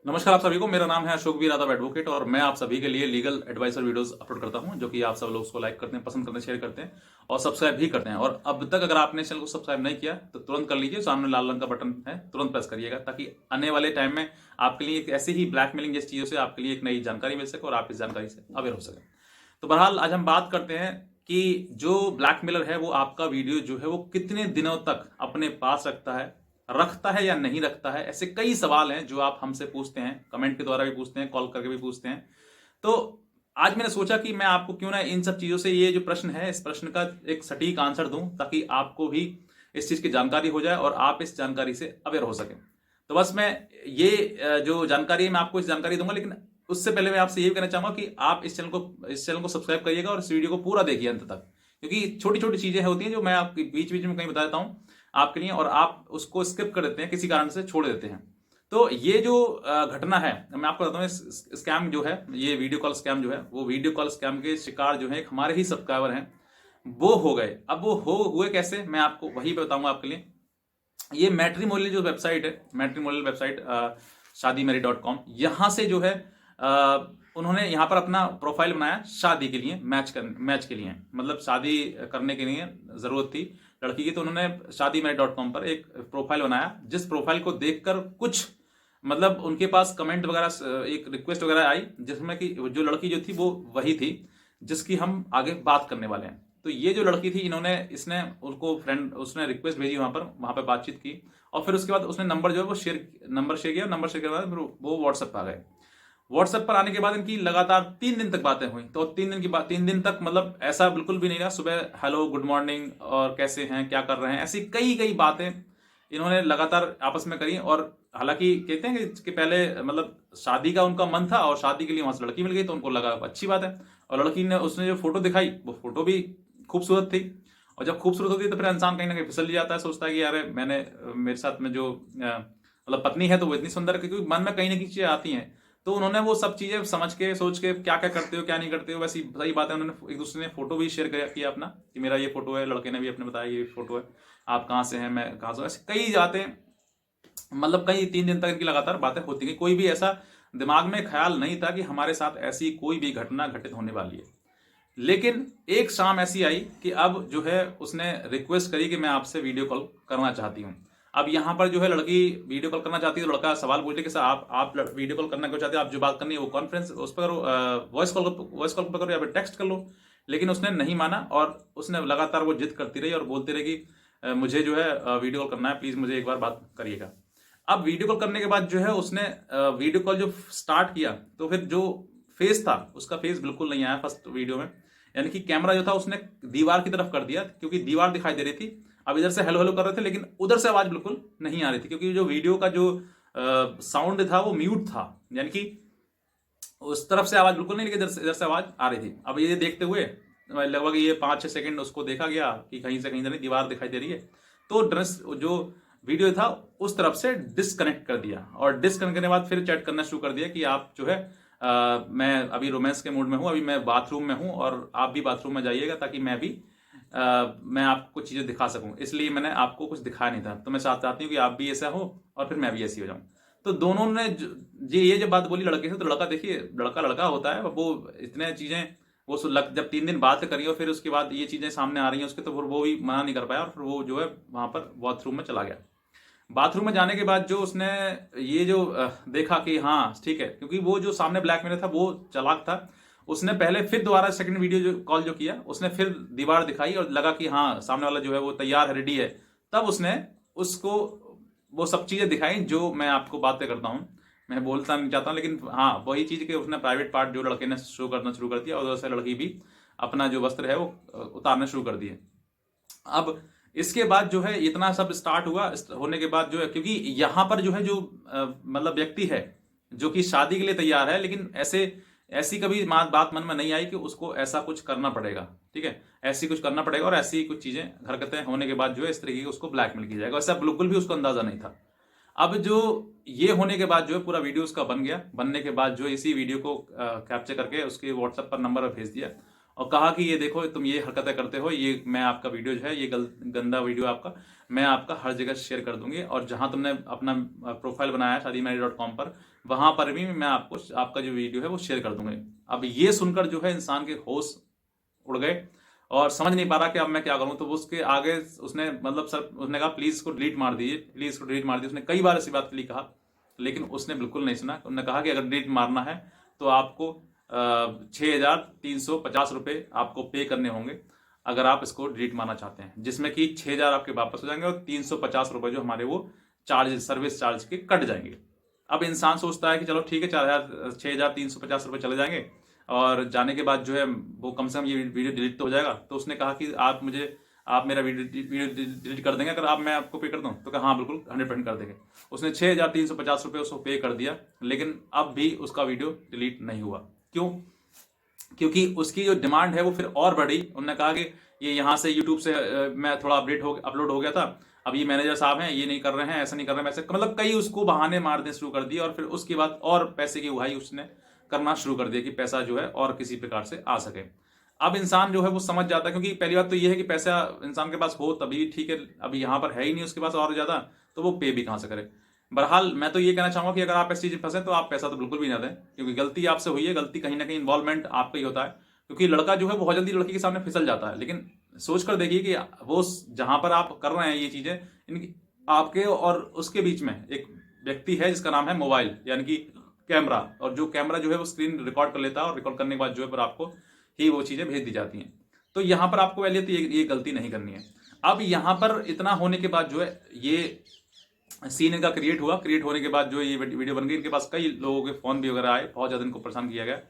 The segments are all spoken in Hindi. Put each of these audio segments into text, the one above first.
नमस्कार आप सभी को। मेरा नाम है अशोक वीर यादव एडवोकेट और मैं आप सभी के लिए लीगल एडवाइजर वीडियोस अपलोड करता हूं, जो कि आप सब लोग उसको लाइक करते हैं, पसंद करते हैं, शेयर करते हैं और सब्सक्राइब भी करते हैं। और अब तक अगर आपने चैनल को सब्सक्राइब नहीं किया तो तुरंत कर लीजिए। सामने लाल रंग का बटन है, तुरंत प्रेस करिएगा ताकि आने वाले टाइम में आपके लिए एक ऐसी ही ब्लैकमेलिंग जैसी चीजों से आपके लिए एक नई जानकारी मिल सके और आप इस जानकारी से अवेयर हो सके। तो बहरहाल आज हम बात करते हैं कि जो ब्लैकमेलर है वो आपका वीडियो जो है वो कितने दिनों तक अपने पास रखता है या नहीं रखता है। ऐसे कई सवाल हैं जो आप हमसे पूछते हैं, कमेंट के द्वारा भी पूछते हैं, कॉल करके भी पूछते हैं। तो आज मैंने सोचा कि मैं आपको क्यों ना इन सब चीजों से ये जो प्रश्न है इस प्रश्न का एक सटीक आंसर दूं ताकि आपको भी इस चीज की जानकारी हो जाए और आप इस जानकारी से अवेयर हो सके। तो बस मैं ये जो जानकारी है मैं आपको इस जानकारी दूंगा, लेकिन उससे पहले मैं आपसे ये भी कहना चाहूंगा कि आप इस चैनल को सब्सक्राइब करिएगा और इस वीडियो को पूरा देखिए अंत तक, क्योंकि छोटी छोटी चीजें होती हैं जो मैं आपके बीच बीच में कहीं बता देता हूं आपके लिए और आप उसको स्किप कर देते हैं, किसी कारण से छोड़ देते हैं। तो ये जो घटना है मैं आपको बताता हूँ। स्कैम जो है, ये वीडियो कॉल स्कैम जो है, वो वीडियो कॉल स्कैम के शिकार जो है एक हमारे ही सब्सक्राइबर हैं, वो हो गए। अब वो हुए कैसे, मैं आपको वही बताऊंगा आपके लिए। ये मैट्रिमोनियल जो वेबसाइट है, मैट्रिमोनियल वेबसाइट शादीमेरी.com, यहाँ से जो है उन्होंने यहाँ पर अपना प्रोफाइल बनाया शादी के लिए, मैच के लिए, मतलब शादी करने के लिए जरूरत थी लड़की की। तो उन्होंने शादीमेरी.com पर एक प्रोफाइल बनाया, जिस प्रोफाइल को देखकर कुछ मतलब उनके पास कमेंट वगैरह, एक रिक्वेस्ट वगैरह आई, जिसमें कि जो लड़की जो थी वो वही थी जिसकी हम आगे बात करने वाले हैं। तो ये जो लड़की थी, इसने उनको फ्रेंड, उसने रिक्वेस्ट भेजी, वहां पर बातचीत की और फिर उसके बाद उसने नंबर जो है वो नंबर शेयर किया। नंबर शेयर के बाद फिर वो व्हाट्सएप पर आ गए। व्हाट्सएप पर आने के बाद इनकी लगातार 3 दिन तक बातें हुई। तो 3 दिन तक मतलब ऐसा बिल्कुल भी नहीं रहा, सुबह हेलो गुड मॉर्निंग और कैसे हैं, क्या कर रहे हैं, ऐसी कई कई बातें इन्होंने लगातार आपस में करी। और हालांकि कहते हैं कि पहले मतलब शादी का उनका मन था और शादी के लिए वहां से लड़की मिल गई तो उनको लगा अच्छी बात है। और लड़की ने उसने जो फोटो दिखाई वो फोटो भी खूबसूरत थी। और जब खूबसूरत होती है तो फिर इंसान कहीं ना कहीं फिसल जाता है, सोचता है कि यार मेरे साथ में जो मतलब पत्नी है तो वो इतनी सुंदर है, क्योंकि मन में कहीं ना कहीं चीजें आती हैं। तो उन्होंने वो सब चीजें समझ के सोच के क्या क्या करते हो क्या नहीं करते हो वैसी सही बात है। उन्होंने एक दूसरे ने फोटो भी शेयर किया अपना कि मेरा ये फोटो है, लड़के ने भी अपने बताया ये फोटो है, आप कहाँ से हैं, मैं कहाँ से हूं। ऐसे कई बातें, मतलब कई 3 दिन तक इनकी लगातार बातें होती गई। कोई भी ऐसा दिमाग में ख्याल नहीं था कि हमारे साथ ऐसी कोई भी घटना घटित होने वाली है। लेकिन एक शाम ऐसी आई कि अब जो है उसने रिक्वेस्ट करी कि मैं आपसे वीडियो कॉल करना चाहती हूँ। अब यहाँ पर जो है लड़की वीडियो कॉल करना चाहती है तो लड़का सवाल पूछ रहे कि सर आप वीडियो कॉल करना क्यों चाहते हैं, आप जो बात करनी है वो कॉन्फ्रेंस उस पर करो, वॉइस कॉल पर करो या फिर टेक्स्ट कर लो। लेकिन उसने नहीं माना और उसने लगातार वो जिद करती रही और बोलती रही कि मुझे जो है वीडियो कॉल करना है, प्लीज मुझे एक बार बात करिएगा। अब वीडियो कॉल करने के बाद जो है उसने वीडियो कॉल जो स्टार्ट किया तो फिर जो फेस था उसका फेस बिल्कुल नहीं आया फर्स्ट वीडियो में। यानी कि कैमरा जो था उसने दीवार की तरफ कर दिया, क्योंकि दीवार दिखाई दे रही थी। अब इधर से हेलो हेलो कर रहे थे लेकिन उधर से आवाज बिल्कुल नहीं आ रही थी, क्योंकि जो वीडियो का जो साउंड था वो म्यूट था। यानी कि उस तरफ से आवाज बिल्कुल नहीं, लेकिन इधर से आवाज आ रही थी। अब ये देखते हुए लगभग ये 5-6 सेकंड उसको देखा गया कि कहीं से कहीं नहीं दीवार दिखाई दे रही है। तो ड्रेस जो वीडियो था उस तरफ से डिस्कनेक्ट कर दिया और डिस्कनेक्ट करने के बाद फिर चैट करना शुरू कर दिया कि आप जो है मैं अभी रोमांस के मूड में हूं, अभी मैं बाथरूम में हूं और आप भी बाथरूम में जाइएगा ताकि मैं आपको कुछ चीजें दिखा सकूं, इसलिए मैंने आपको कुछ दिखाया नहीं था। तो मैं चाहती हूँ कि आप भी ऐसा हो और फिर मैं भी ऐसी हो जाऊं। तो दोनों ने ये जब बात बोली लड़के से, तो लड़का, देखिए लड़का लड़का होता है, वो इतने चीजें वो जब 3 दिन बात करी और फिर उसके बाद ये चीजें सामने आ रही हैं उसके, तो फिर वो भी मना नहीं कर पाया और फिर वो जो है वहां पर बाथरूम में चला गया। बाथरूम में जाने के बाद जो उसने ये जो देखा कि हाँ ठीक है, क्योंकि वो जो सामने ब्लैकमेलर था वो चालाक था। उसने पहले फिर दोबारा सेकंड वीडियो जो कॉल जो किया उसने फिर दीवार दिखाई और लगा कि हाँ सामने वाला जो है वो तैयार है, रेडी है। तब उसने उसको वो सब चीजें दिखाई जो मैं आपको बातें करता हूँ, मैं बोलता नहीं चाहता हूँ, लेकिन हाँ वही चीज कि उसने प्राइवेट पार्ट जो लड़के ने शो करना शुरू कर दिया और उधर से लड़की भी अपना जो वस्त्र है वो उतारना शुरू कर दिए। अब इसके बाद जो है इतना सब स्टार्ट हुआ, होने के बाद जो है, क्योंकि यहां पर जो है जो मतलब व्यक्ति है जो कि शादी के लिए तैयार है, लेकिन ऐसी कभी बात मन में नहीं आई कि उसको ऐसा कुछ करना पड़ेगा, ठीक है, ऐसी कुछ करना पड़ेगा और ऐसी कुछ चीजें हरकतें होने के बाद जो है इस तरीके की उसको ब्लैकमेल किया जाएगा, ऐसा बिल्कुल भी उसको अंदाजा नहीं था। अब जो ये होने के बाद जो है पूरा वीडियो उसका बन गया। बनने के बाद जो इसी वीडियो को कैप्चर करके उसके व्हाट्सएप पर नंबर पर भेज दिया और कहा कि ये देखो तुम ये हरकतें करते हो, ये मैं आपका वीडियो जो है ये गंदा वीडियो आपका मैं आपका हर जगह शेयर कर दूंगी, और जहां तुमने अपना प्रोफाइल बनाया है shaadimeहंदी.com पर, वहां पर भी मैं आपको आपका जो वीडियो है वो शेयर कर दूंगी। अब ये सुनकर जो है इंसान के होश उड़ गए और समझ नहीं पा रहा कि अब मैं क्या करूं। तो वो उसके आगे उसने मतलब सर उसने कहा प्लीज इसको डिलीट मार दीजिए, प्लीज इसको डिलीट मार दीजिए। उसने कई बार ऐसी बात के लिए कहा, लेकिन उसने बिल्कुल नहीं सुना। उन्होंने कहा कि अगर डिलीट मारना है तो आपको 6,350 रुपये आपको पे करने होंगे अगर आप इसको डिलीट मारना चाहते हैं, जिसमें कि 6,000 आपके वापस हो जाएंगे और 350 रुपये जो हमारे वो चार्ज सर्विस चार्ज के कट जाएंगे। अब इंसान सोचता है कि चलो ठीक है 6,350 रुपये चले जाएंगे और जाने के बाद जो है वो कम से कम ये वीडियो डिलीट तो हो जाएगा। तो उसने कहा कि आप मेरा वीडियो डिलीट कर देंगे अगर आप मैं आपको पे कर दूं? तो कहा हाँ बिल्कुल 100% कर देंगे। उसने 6,350 रुपये उसको पे कर दिया, लेकिन अब भी उसका वीडियो डिलीट नहीं हुआ। क्यों? क्योंकि उसकी जो डिमांड है वो फिर और बढ़ी। उन्होंने कहा कि ये यहाँ से यूट्यूब से मैं थोड़ा अपलोड हो गया था, अब ये मैनेजर साहब हैं ये नहीं कर रहे हैं, ऐसा नहीं कर रहे हैं, वैसे मतलब कई उसको बहाने मारने शुरू कर दिए। और फिर उसके बाद और पैसे की उहाई उसने करना शुरू कर दिया कि पैसा जो है और किसी प्रकार से आ सके। अब इंसान जो है वो समझ जाता है, क्योंकि पहली बात तो ये है कि पैसा इंसान के पास हो तभी ठीक है, अभी यहाँ पर है ही नहीं उसके पास और ज्यादा, तो वो पे भी कहाँ से करे। बहरहाल मैं तो ये कहना चाहूंगा कि अगर आप इस चीज में फंसे तो आप पैसा तो बिल्कुल भी ना दें, क्योंकि गलती आपसे हुई है, गलती कहीं ना कहीं इन्वॉल्वमेंट आपका ही होता है। क्योंकि लड़का जो है बहुत जल्दी लड़की के सामने फिसल जाता है, लेकिन सोच कर देखिए कि वो जहां पर आप कर रहे हैं ये चीजें, इनकी आपके और उसके बीच में एक व्यक्ति है जिसका नाम है मोबाइल, यानी कि कैमरा। और जो कैमरा जो है वो स्क्रीन रिकॉर्ड कर लेता है, और रिकॉर्ड करने के बाद जो है पर आपको ही वो चीजें भेज दी जाती हैं। तो यहाँ पर आपको पहले तो ये गलती नहीं करनी है। अब यहाँ पर इतना होने के बाद जो है ये सीन इनका क्रिएट हुआ, क्रिएट होने के बाद जो ये वीडियो बन गई, इनके पास कई लोगों के फोन भी वगैरह आए, बहुत ज्यादा इनको परेशान किया गया।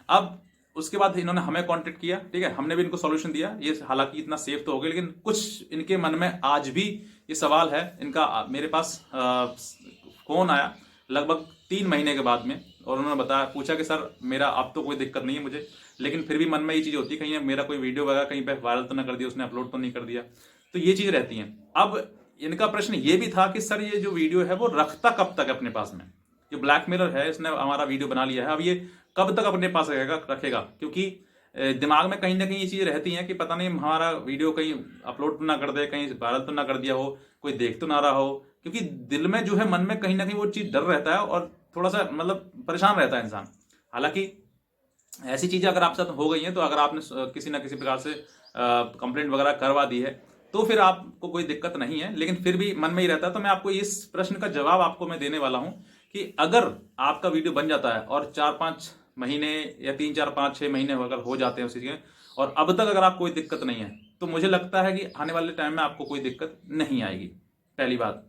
अब उसके बाद इन्होंने हमें कांटेक्ट किया, ठीक है, हमने भी इनको सॉल्यूशन दिया। ये हालांकि इतना सेफ तो हो गया, लेकिन कुछ इनके मन में आज भी ये सवाल है इनका। मेरे पास फोन आया लगभग 3 महीने के बाद में, और उन्होंने बताया, पूछा कि सर मेरा अब तो कोई दिक्कत नहीं है मुझे, लेकिन फिर भी मन में ये चीज होती है कहीं मेरा कोई वीडियो वगैरह कहीं पे वायरल तो ना कर दिया उसने, अपलोड तो नहीं कर दिया। तो ये चीज रहती है। अब इनका प्रश्न ये भी था कि सर ये जो वीडियो है वो रखता कब तक अपने पास में? जो ब्लैकमेलर है इसने हमारा वीडियो बना लिया है, अब ये कब तक अपने पास रखेगा? क्योंकि दिमाग में कहीं ना कहीं ये चीजें रहती हैं कि पता नहीं हमारा वीडियो कहीं अपलोड तो ना कर दे, कहीं वायरल तो ना कर दिया हो, कोई देख तो ना रहा हो। क्योंकि दिल में जो है मन में कहीं ना कहीं वो चीज डर रहता है और थोड़ा सा मतलब परेशान रहता है इंसान। हालांकि ऐसी चीजें अगर आपके साथ हो गई हैं, तो अगर आपने किसी ना किसी प्रकार से कंप्लेंट वगैरह करवा दी है तो फिर आपको कोई दिक्कत नहीं है, लेकिन फिर भी मन में ही रहता है। तो मैं आपको इस प्रश्न का जवाब आपको मैं देने वाला हूं कि अगर आपका वीडियो बन जाता है और 4-5 महीने या 3-4-5-6 महीने अगर हो जाते हैं उसी चीज़ और अब तक अगर आपको कोई दिक्कत नहीं है, तो मुझे लगता है कि आने वाले टाइम में आपको कोई दिक्कत नहीं आएगी। पहली बात,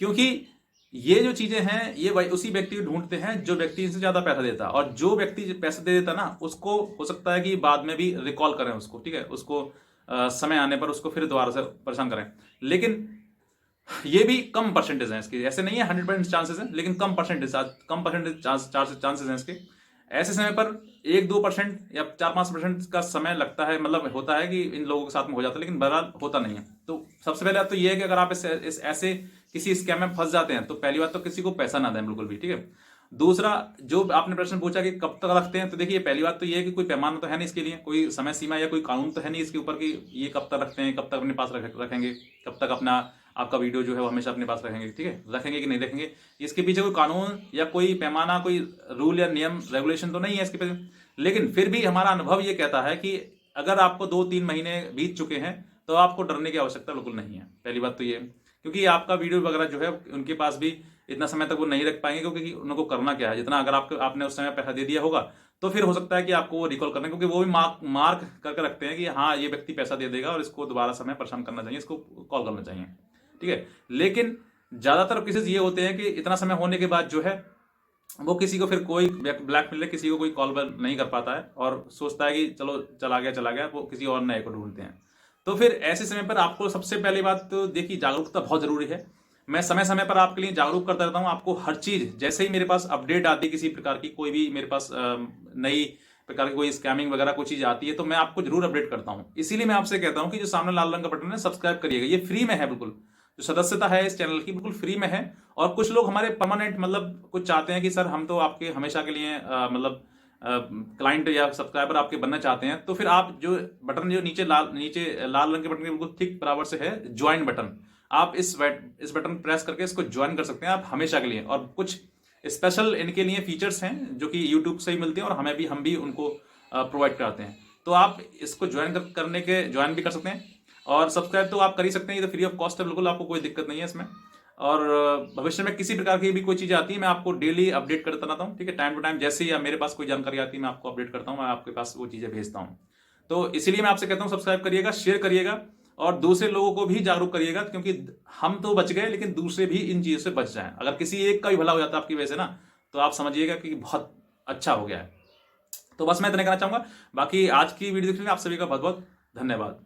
क्योंकि ये जो चीजें हैं ये उसी व्यक्ति को ढूंढते हैं जो व्यक्ति इनसे ज्यादा पैसा देता है, और जो व्यक्ति पैसा दे देता ना उसको हो सकता है कि बाद में भी रिकॉल करें उसको, ठीक है, उसको समय आने पर उसको फिर दोबारा से परेशान करें। लेकिन ये भी कम परसेंटेज है इसकी, ऐसे नहीं है 100% चांसेस है, लेकिन कम परसेंटेज चांसेस हैं इसके। ऐसे समय पर 1-2% या 4-5% का समय लगता है, मतलब होता है कि इन लोगों के साथ में हो जाता है, लेकिन बहरहाल होता नहीं है। तो सबसे पहले तो ये है कि अगर आप इस ऐसे किसी स्कैम में फंस जाते हैं तो पहली बात तो किसी को पैसा ना दें बिल्कुल भी, ठीक है। दूसरा, जो आपने प्रश्न पूछा कि कब तक रखते हैं, तो देखिए पहली बात तो ये है कि कोई पैमाना तो है नहीं इसके लिए, कोई समय सीमा या कोई कानून तो है नहीं इसके ऊपर कि ये कब तक रखते हैं, कब तक अपने पास रखेंगे, कब तक अपना आपका वीडियो जो है वो हमेशा अपने पास रखेंगे, ठीक है, रखेंगे कि नहीं रखेंगे। इसके पीछे कोई कानून या कोई पैमाना, कोई रूल या नियम रेगुलेशन तो नहीं है इसके पीछे। लेकिन फिर भी हमारा अनुभव ये कहता है कि अगर आपको 2-3 महीने बीत चुके हैं तो आपको डरने की आवश्यकता बिल्कुल नहीं है। पहली बात तो ये, क्योंकि आपका वीडियो वगैरह जो है उनके पास भी इतना समय तक वो नहीं रख पाएंगे, क्योंकि उनको करना क्या है, जितना अगर आपने उस समय पैसा दे दिया होगा तो फिर हो सकता है कि आपको वो रिकॉल करना, क्योंकि वो भी मार्क करके रखते हैं कि हाँ ये व्यक्ति पैसा दे देगा और इसको दोबारा समय परेशान करना चाहिए, इसको कॉल करना चाहिए, ठीक है। लेकिन ज्यादातर केसेस ये होते हैं कि इतना समय होने के बाद जो है वो किसी को फिर कोई ब्लैकमेलर किसी को कोई कॉल नहीं कर पाता है और सोचता है कि चलो चला गया, वो किसी और नए को ढूंढते हैं। तो फिर ऐसे समय पर आपको सबसे पहली बात तो देखिए जागरूकता बहुत जरूरी है। मैं समय समय पर आपके लिए जागरूक करता रहता हूं आपको हर चीज। जैसे ही मेरे पास अपडेट आती है किसी प्रकार की, कोई भी मेरे पास नई प्रकार की कोई स्कैमिंग वगैरह कोई चीज आती है तो मैं आपको जरूर अपडेट करता हूं। इसीलिए मैं आपसे कहता हूं कि जो सामने लाल रंग का बटन है सब्सक्राइब करिएगा, ये फ्री में है बिल्कुल। जो सदस्यता है इस चैनल की बिल्कुल फ्री में है। और कुछ लोग हमारे परमानेंट मतलब कुछ चाहते हैं कि सर हम तो आपके हमेशा के लिए मतलब क्लाइंट या सब्सक्राइबर आपके बनना चाहते हैं, तो फिर आप जो बटन जो नीचे लाल रंग के बटन के बिल्कुल ठीक बराबर से है ज्वाइन बटन, आप इस बटन प्रेस करके इसको ज्वाइन कर सकते हैं आप हमेशा के लिए। और कुछ स्पेशल इनके लिए फीचर्स हैं जो कि यूट्यूब से ही मिलते हैं और हम भी उनको प्रोवाइड कराते हैं। तो आप इसको ज्वाइन भी कर सकते हैं और सब्सक्राइब तो आप कर ही सकते हैं, ये तो फ्री ऑफ कॉस्ट है बिल्कुल, आपको कोई दिक्कत नहीं है इसमें। और भविष्य में किसी प्रकार की भी कोई चीज़ आती है मैं आपको डेली अपडेट करता रहता हूँ, ठीक है। टाइम टू टाइम जैसे ही मेरे पास कोई जानकारी आती है मैं आपको अपडेट करता हूँ, मैं आपके पास वो चीज़ें भेजता हूँ। तो इसीलिए मैं आपसे कहता हूँ सब्सक्राइब करिएगा, शेयर करिएगा और दूसरे लोगों को भी जागरूक करिएगा, क्योंकि हम तो बच गए लेकिन दूसरे भी इन चीज़ों से बच जाएं। अगर किसी एक का भी भला हो जाता है आपकी वजह से ना, तो आप समझिएगा कि बहुत अच्छा हो गया है। तो बस मैं इतना कहना चाहूंगा। बाकी आज की वीडियो देखने के लिए आप सभी का बहुत बहुत धन्यवाद।